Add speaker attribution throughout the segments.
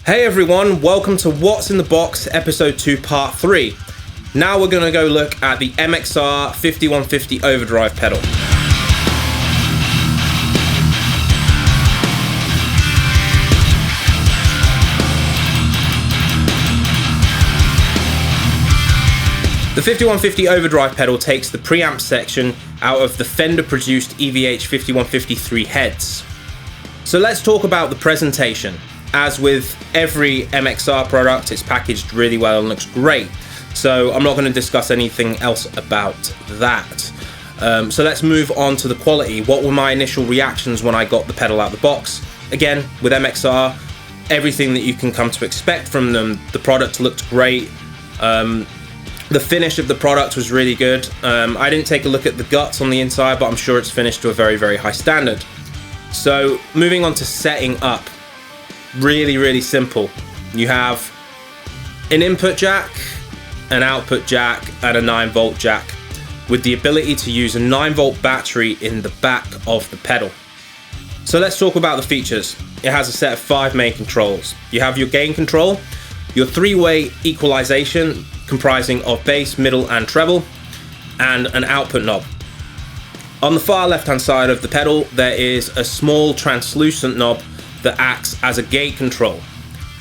Speaker 1: Hey everyone, welcome to What's in the Box, episode 2, part 3. Now we're going to go look at the MXR 5150 Overdrive pedal. The 5150 Overdrive pedal takes the preamp section out of the Fender-produced EVH 5153 heads. So let's talk about the presentation. As with every MXR product, it's packaged really well and looks great. So I'm not going to discuss anything else about that. So let's move on to the quality. What were my initial reactions when I got the pedal out of the box? Again, with MXR, everything that you can come to expect from them. The product looked great. The finish of the product was really good. I didn't take a look at the guts on the inside, but I'm sure it's finished to a very, very high standard. So moving on to setting up. Really simple. You have an input jack, an output jack, and a 9-volt jack, with the ability to use a 9-volt battery in the back of the pedal. So let's talk about the features. It has a set of 5 main controls. You have your gain control, your 3-way equalization comprising of bass, middle, and treble, and an output knob. On the far left-hand side of the pedal, there is a small translucent knob that acts as a gate control,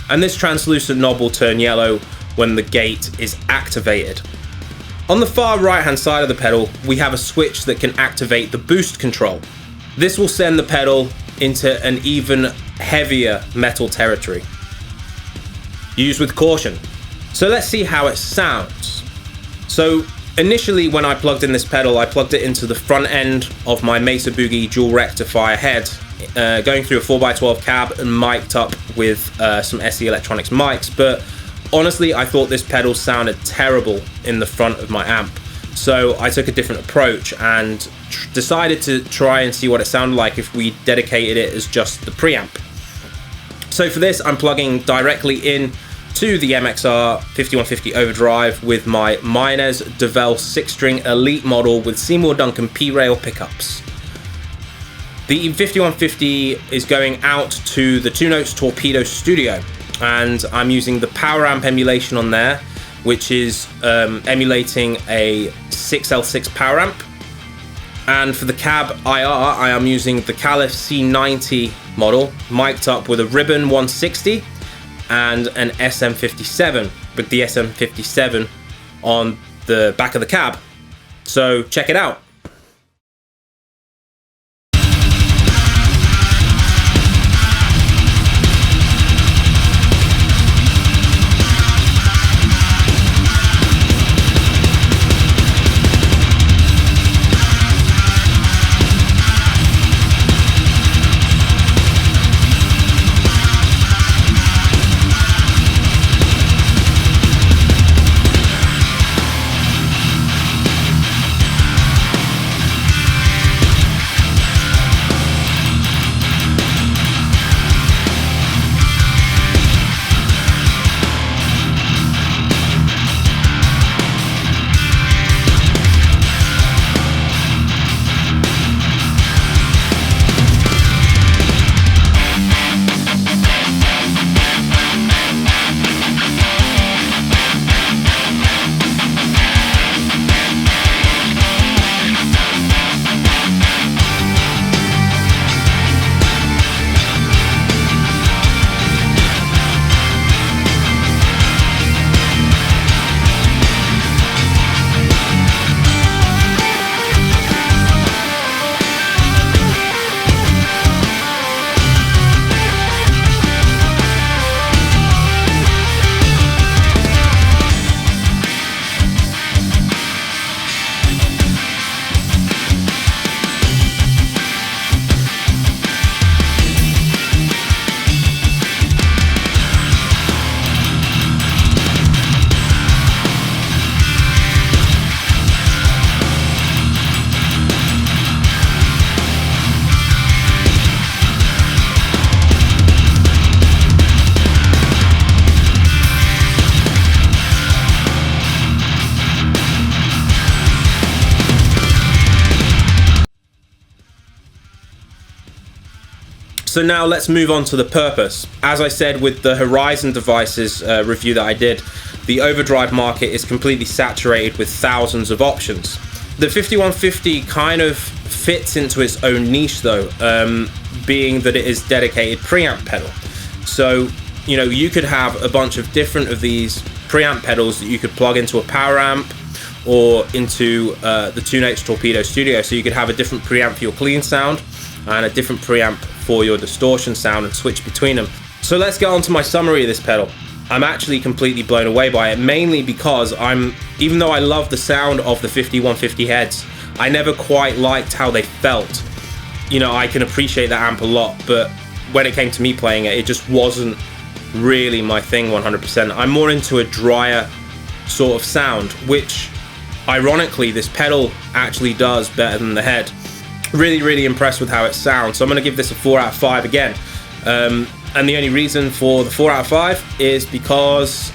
Speaker 1: and this translucent knob will turn yellow when the gate is activated. On the far right hand side of the pedal, we have a switch that can activate the boost control. This will send the pedal into an even heavier metal territory. Use with caution. So let's see how it sounds. So initially when I plugged in this pedal, I plugged it into the front end of my Mesa Boogie dual rectifier head, going through a 4x12 cab and mic'd up with some SE Electronics mics, but honestly I thought this pedal sounded terrible in the front of my amp. So I took a different approach and decided to try and see what it sounded like if we dedicated it as just the preamp. So for this I'm plugging directly in to the MXR 5150 Overdrive with my Minez DeVell 6-string Elite model with Seymour Duncan P-Rail pickups. The 5150 is going out to the 2 Notes Torpedo Studio, and I'm using the power amp emulation on there, which is emulating a 6L6 power amp. And for the cab IR, I am using the Caliph C90 model, mic'd up with a Ribbon 160 and an SM57, with the SM57 on the back of the cab. So check it out. So now let's move on to the purpose. As I said with the Horizon devices review that I did, the overdrive market is completely saturated with thousands of options. The 5150 kind of fits into its own niche though, being that it is dedicated preamp pedal. So, you know, you could have a bunch of different of these preamp pedals that you could plug into a power amp or into the 2NH Torpedo Studio. So you could have a different preamp for your clean sound and a different preamp for your distortion sound and switch between them. So let's get on to my summary of this pedal. I'm actually completely blown away by it, mainly because even though I love the sound of the 5150 heads, I never quite liked how they felt. You know, I can appreciate that amp a lot, but when it came to me playing it, it just wasn't really my thing 100%. I'm more into a drier sort of sound, which ironically this pedal actually does better than the head. Really impressed with how it sounds, so I'm going to give this a 4 out of 5 again. And the only reason for the 4 out of 5 is because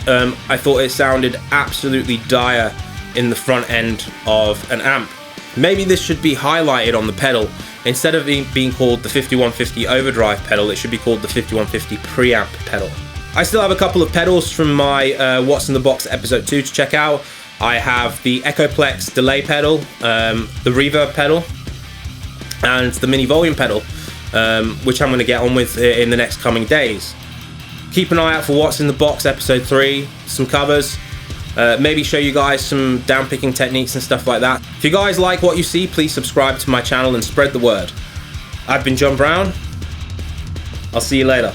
Speaker 1: I thought it sounded absolutely dire in the front end of an amp. Maybe this should be highlighted on the pedal. Instead of being called the 5150 overdrive pedal, it should be called the 5150 preamp pedal. I still have a couple of pedals from my What's in the Box episode 2 to check out. I have the Echoplex delay pedal, the reverb pedal, and the mini volume pedal, which I'm going to get on with in the next coming days. Keep an eye out for What's in the Box episode 3, some covers, maybe show you guys some downpicking techniques and stuff like that. If you guys like what you see, please subscribe to my channel and spread the word. I've been John Browne. I'll see you later.